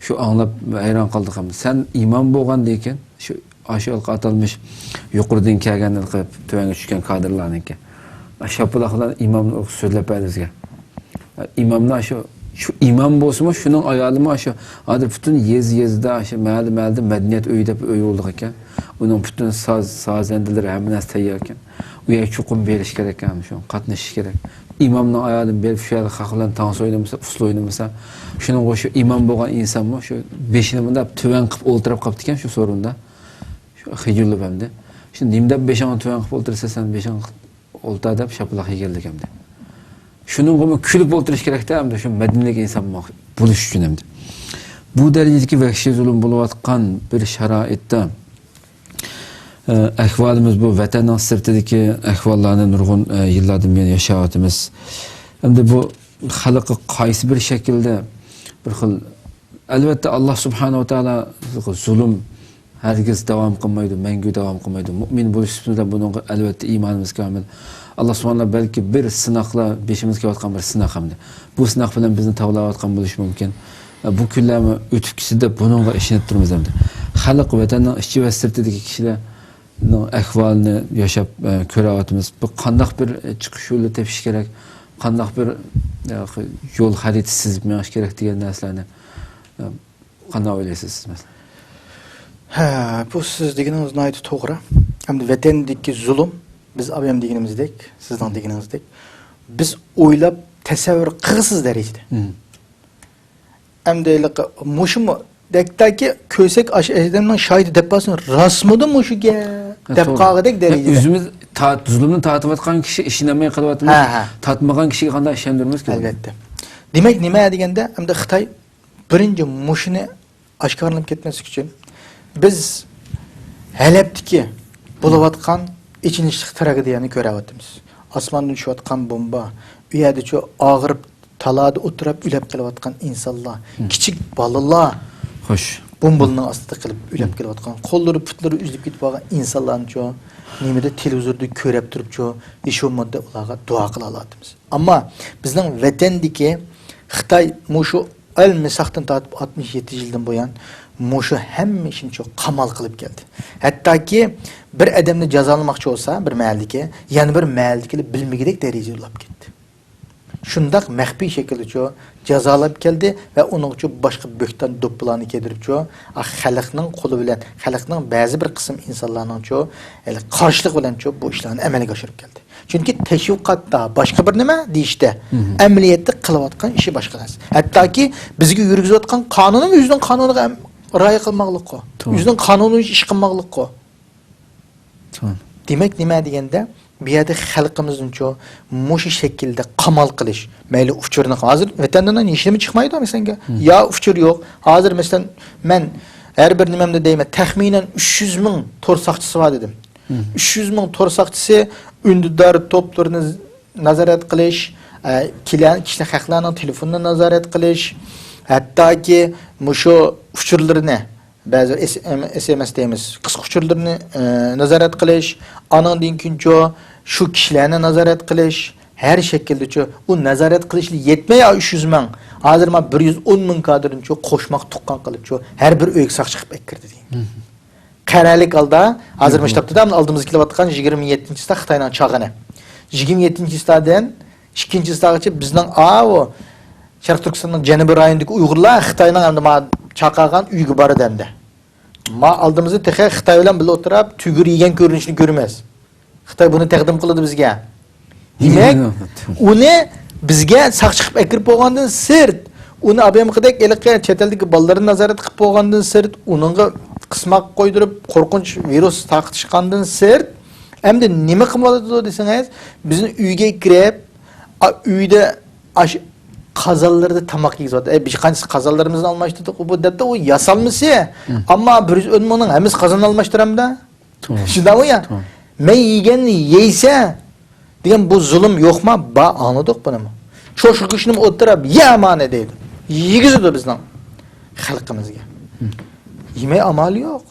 şu anlab hayron qoldik ham. Sen imom bo'lgandan keyin shu aşağılık atalmış yuqoridan kelganlar qilib tuvanga tushgan kadrlarniki. Shapalaqlar imomni so'zlab berizga. İmamlar şu imam bo'lsa, shuning ayolimi shu hozir butun yezda shu mahalla madaniyat uyi deb uy bo'ldi ekan. Uning butun sazendalari hamma narsa tayyor ekan. U yerga chuqur berish kerak ekan, shu qatnashish kerak. imamning ayolini berib shu yerda haq bilan tans o'ynamasa, usul o'ynamasa, shuning o'sha imom bo'lgan insonmi, shu beshini bunda tuvan qilib o'ltirib qolibdi ekan shu so'rinda. Shu xijilib hamda. Shu nimda beshini tuvan qilib o'ltirsa sen beshini o'lta deb shapaloq yeganlik hamda. Shuning o'mi kulib o'tirish kerakda hamda shu madinalik inson bo'lish uchun hamda. Bu darajadagi vahshiy zulm bo'layotgan bir sharoitda ahvolimiz bu vatanning sirtidagi ahvollarni nurg'un yillardan beri yashayapmiz. Endi bu xalqqa qaysi bir shaklda bir xil albatta Alloh subhanahu va taolo zulm hargiz davom qilmaydi, mangu davom qilmaydi. Mu'min bo'lish bilan bunga albatta iymonimiz komil. Alloh subhanahu balki bir sinoqlar beshimizga yotgan bir sinoq hamda. Bu sinoq bilan bizni tavlayotgan bo'lishi mumkin. Bu kunlarni o'tib ketsa bunga ishinib turmiz hamda. Xalq vatanning ichi va sirtidagi kishilar ahvolini yashab ko'ryapmiz. Bu qanday bir chiqish yo'li tepish kerak, qanday bir yo'l xaritasiz menish kerak degan narsalarni qanday o'ylaysiz masalan? Ha, bu siz deganingiz aytib to'g'ri. Hamda vatandagi zulm biz abam deganimizdek, sizning deganingizdek, biz o'ylab tasavvur qilsiz darajada. Hamda mushumi dektaki ko'sak ashadamning shohidi deb basin rasmida mushuga deb qolgidek darajada. O'zimiz zulmni tatmayotgan kishi ishlamay qilyapmiz. Tatmagan kishiga qanday ishondiramiz ki? Albatta. Demak, nima deganda, hamda Xitoy birinchi mushuni oshkorlanib ketmaslik uchun biz Halepdagi bo'layotgan ichinishlik tragediyani ko'ryapmiz. Osmondan tushayotgan bomba, u yerda shu og'irib talada o'tirib ulab kelayotgan insonlar, kichik bolalar xo'sh, bombaning ostida qilib ulab kelayotgan, qo'llari, putlari uzilib ketib qolgan insonlarni shu nimada televizorda ko'rib turib-chu, ish o'mada ularga duo qila olamiz. Ammo bizning vatandagi Xitoy mushu al-Misaqdan tortib 67 yildan buyon mushu hamma ishini shu qamal qilib keldi. Hattoki bir odamni jazolamoqchi bo'lsa, bir mahalliki, yana bir mahalliklar bilmagidek darajaga ulab ketdi. Shundaq maxfiy shaklda shu jazolab keldi va uning uchun boshqa bo'ktan do'plarni keltirib shu xalqning qo'li bilan, xalqning ba'zi bir qism insonlarning shu qarshilik bilan shu bu ishlarni amalga oshirib keldi. Chunki tashviqotda boshqa bir nima deyishdi. Amaliyotda qilayotgan ishi boshqa narsa. Hattoki bizga yurgizayotgan qonunning o'zining qonuniga rioya qilmoqlik. O'zining qonuniy ish qilmoqlik. Demak, nima deganda bu yerda xalqimizning mushu shaklda qamal qilish, mayli uchurni hozir vatandan ishimi chiqmaydi senga. Ya uchur yo'q. Hozir masalan men har bir nimamda deyman, taxminan 300 ming tor saqchisi bor dedim. 300 ming tor saqchisi undidor to'plarini nazorat qilish, kishilar haqlarning telefonini nazorat qilish, hattoki mushu uchurlarni ba'zi SMS deymiz, qisqa uchurlarni nazorat qilish, anandan kuncho shu kishilarni nazorat qilish, har shaklda u nazorat qilishli yetmay 300 ming. Hozir men 110 ming kadrni qo'shmoq tuqqan qilib har bir uyga saqchi qilib kirdi deydi. Qaralik alda hozir maktabda oldimizga kelayotgan 27-sida Xitoyning chog'ini. 27-sidan 2-sigacha bizning o Sharq Turkistonning janubiy rayonidagi Uyg'urlar Xitoyning hamda chaqagan uyga boradi endi. Ma oldimizda texe Xitoy bilan birga o'tirib, tugur yegan ko'rinishni ko'ramiz. Xitoy buni taqdim qildi bizga. Demak, uni bizga saqchi qilib akirib bo'lgandan sirt, uni abamqidek eliqqa chet eldagi bolalarni nazorat qilib bo'lgandan sirt, uningga qismoq qo'ydirib qo'rqinch virus taqtishgandan sirt, endi nima qilmoqda desangiz, bizni uyga kirib, uyda qazallarda tamoq yeyizadi. Biz qancha qazallarimizni almashtirdik, bu debda u yasalmisi. Ammo 110 mingning hammasi qazan almashtiramda. Shunday ya. Men yeganni yeysa degan bu zulm yo'qmi? Ba anladik buni. Sho'shqishni o'tirib yamani deydi. Yigizdi bizning xalqimizga. Yemay amali yo'q.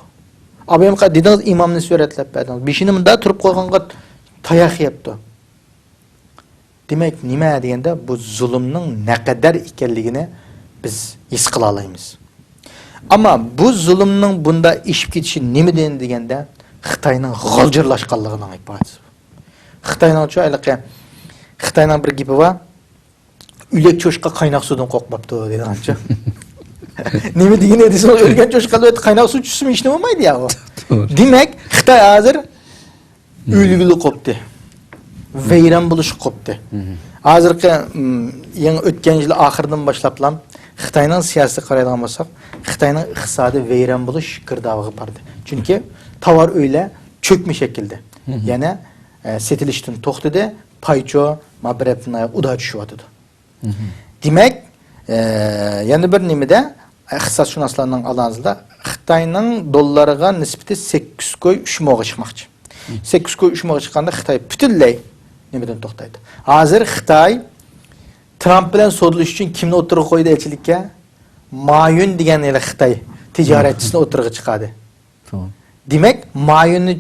Abam dedingiz imomni suratlab berdingiz. Beshini bunda turib qo'yganga tayoq yeyapti. Demak, nima deganda bu zulmning naqadar ekanligini biz his qila olamiz. Ammo bu zulmning bunda ishib ketishi nima deganda Xitoyning g'oljirlashganligining iborasi. Xitoyning cho'yliqi Xitoyning bir gapi bor. Ulak cho'shqa qaynoq suvdan qo'rqmabdi degancha. Nima degani desa, o'lgan cho'shqalar qaynoq suv ichsimi ishni bo'lmaydi ya u. Demak, Xitoy hozir o'lgili qopdi. Vayron bo'lish qopdi. Hazırki yeni ötken yıl ahırdan başlaplam Xitayning siyosati qaraydigan bo'lsak, Xitayning iqtisodiy vayron bo'lish girdobig'i bordi. Chunki tovar uylar cho'kma shaklda. Yana setilishdan to'xtadi, paycho, mabrabdan uda tushyotdi. Demak, yana bir nimada iqtisodshunoslarning analizida Xitayning dollariga nisbati 8.3 mo'ga chiqmoqchi. 8.3 mo'ga chiqqanda Xitoy butunlay nimadan to'xtaydi. Hozir Xitoy Trump bilan sodlash uchun kimni o'tirg'a qo'ydi elchilikka? Mayun degan yana Xitoy tijoratchisini o'tirg'a chiqadi. Demak, Mayunni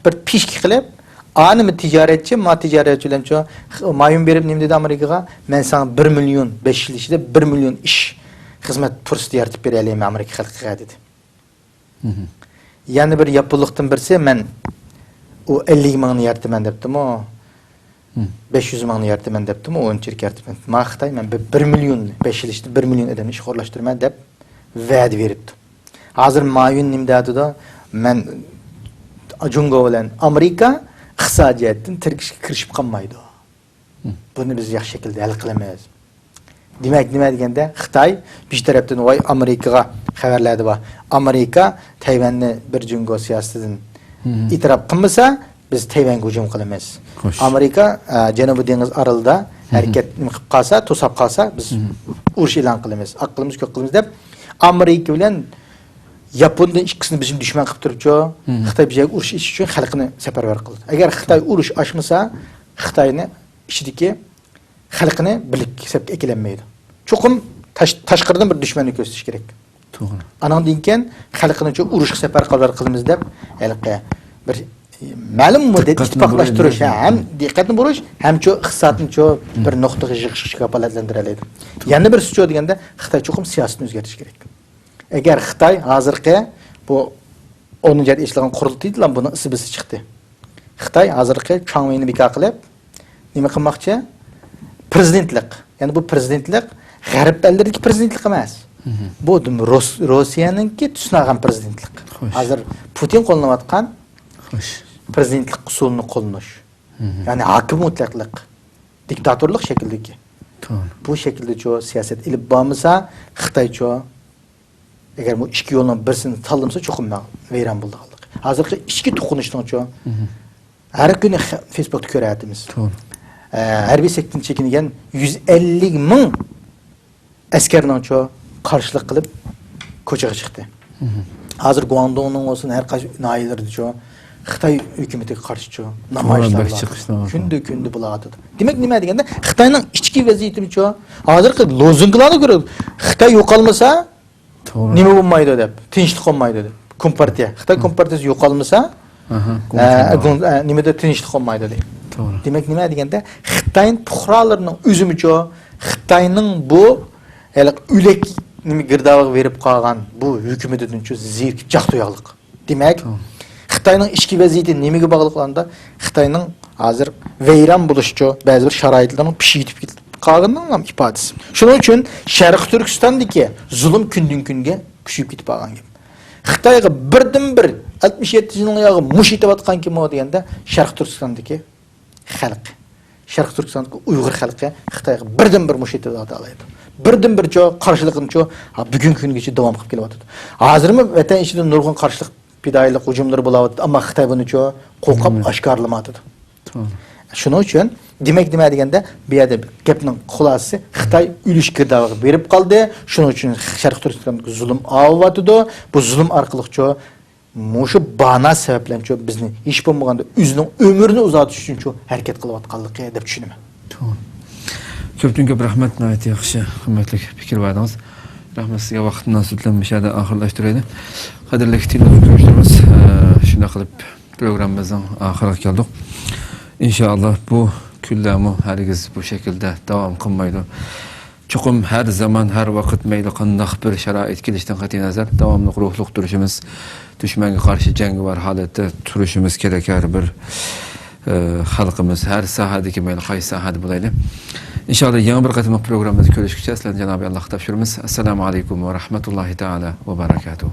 bir pishki qilib, animi tijoratchi, ma tijoratchi bilan Mayun berib nima dedi Amerikaga? Men sana 1 million 5 yil ichida 1 million ish xizmat fursati yaratib bera olaman Amerika xalqiga dedi. Yana bir yapılıqdan birisi men o 50 mingni yarataman debdim-o. 500 mingni yarataman debdim-o, 10 chirk yarataman. Men Xitoy men 1 million 5 yil ichida 1 million odamni ish qo'rlashtiraman deb va'da beribdi. Hozir Mayun nima dedi-da? Men Jungo bilan Amerika iqtisodiyotdan tirkishga kirishib qolmaydi. Buni biz yaxshi shaklda hal qilamiz. Demak, nima deganda Xitoy bir tarafdan voy Amerikaga xabarladi va Amerika Tayvanni bir Jungo siyosatidan itiraf qilmasa, biz Tayvanga hujum qilamiz. Amerika Janubiy dengiz orolida harakat qilib qolsa, to'sab qolsa, biz urush e'lon qilamiz. Aqlimiz ko'p qilamiz deb Amerika bilan Yapondan ikkisini bizim düşman qilib turibchi, Xitoy bizga urush ish uchun xalqini safarbar qildi. Agar Xitoy urush ochmasa, Xitoyni ichidagi xalqini birlik hisobga ekilanmaydi. Cho'qim tashqaridan bir dushmanni ko'rsatish kerak. To'g'ri. Anandan keyin xalqini urush safar qilamiz deb, halqa bir ma'lum muddat ittifoqlashtirish, ham diqqatni burish, ham iqtisodni bir nuqtaga yig'ishga kafolatlantiradi. Yana bir so'z deganda Xitoy cho'qim siyosatni o'zgartirish kerak. Agar Xitoy hozirgi bu 10-yil ishlagan qurultiydilar, buni isbisi chiqdi. Xitoy hozirgi Changmeyni bekor qilib, nima qilmoqchi? Prezidentlik. Ya'ni bu prezidentlik g'arb ellardagi prezidentlik emas. Bu Rossiyaningki tusnagan prezidentlik. Hozir Putin qo'llanayotgan prezidentlik usulini qo'llanish. Ya'ni hokim mutlaqlik, diktatorlik shaklidagi. Bu shaklda siyosat ilib bormasa, Xitoy agar bu ikki yo'lning birisini tanlamasa cho'qim vayron bo'ldi. Hozirgi ikki to'qinishdan har kuni Facebookda ko'ryapmiz. Harbiy sektordan chekingan 150 ming askarning qarshilik qilib ko'chaga chiqdi. Hozir Guangdongning olsin har qaysi noyalarda Xitoy hukumatiga qarshi namoyishlar kundi bo'ladi. Demak, nima deganda Xitoyning ichki vaziyatini hozirgi lozunglarga ko'ra Xitoy yo'qolmasa nima bo'lmaydi deb, tinchlik qolmaydi deb. Kompartiya, Xitoy kompartiyasi yo'qolmasa, nimada tinchlik qolmaydi deb. Demak, nima deganda Xitoyning puhralarining o'zimicha Xitoyning bu ulak nima girdoviga berib qolgan bu hukumatidan zerikib jaqtoyoqlik. Demak, Xitoyning ichki vaziyati nimaga bog'liqligida Xitoyning hozir vayron bo'lishi ba'zi bir sharoitlarning pishib ketib qolganining ifodasi. Shuning uchun Sharq Turkistondagi zulm kundan kunga kuchayib ketib qolgan gap. Xitoyga birdan-bir 67 yilning mush etayotgan kim o deganda Sharq Turkistondagi xalq. Sharq Turkistondagi Uyg'ur xalqi Xitoyga birdan-bir mush etib oladi. Birdan-bir qarshilikni bugun kungacha davom qilib kelyapti. Hozirmi vatan ichida nurg'un qarshilik pidoyilik hujumlari bo'layapti, ammo Xitoy buni qo'rqib oshkorlamaydi. Shuning uchun demak nima deganda bu yerda gapning xulosasi Xitoy ulush girdoviga berib qoldi. Shuning uchun Sharq Turkistonda zulm olyapti. Bu zulm orqali mushu bana sabablan bizni hech bo'lmaganda o'zining umrini uzatish uchun harakat qilayotganligi deb tushunaman. Ko'pdan ko'p rahmat, nihoyat yaxshi, hurmatli fikr berdingiz. Rahmat sizga, vaqtdan sudlanmashadi, oxirlashtiraylik. Qadrli tinglovchilarimiz, shuna qilib programmamizning oxiriga keldik. İnşallah bu kunlarmi hargiz bu şekilde davom qilmaydi. Cho'qim har zaman, har vaqt mayli qanday bir sharoit kelishdan qat'iy nazar davomli ruhli turishimiz, dushmanga qarshi jangovar holatda turishimiz kerak. Har bir xalqimiz har sohadagi mayli qaysi sohada bo'laydi. İnşallah yangi bir qatim programmamizda ko'rishguncha sizlarga Janobi Alloh topshiramiz. Assalomu alaykum va rahmatullohi taala va barakatuh.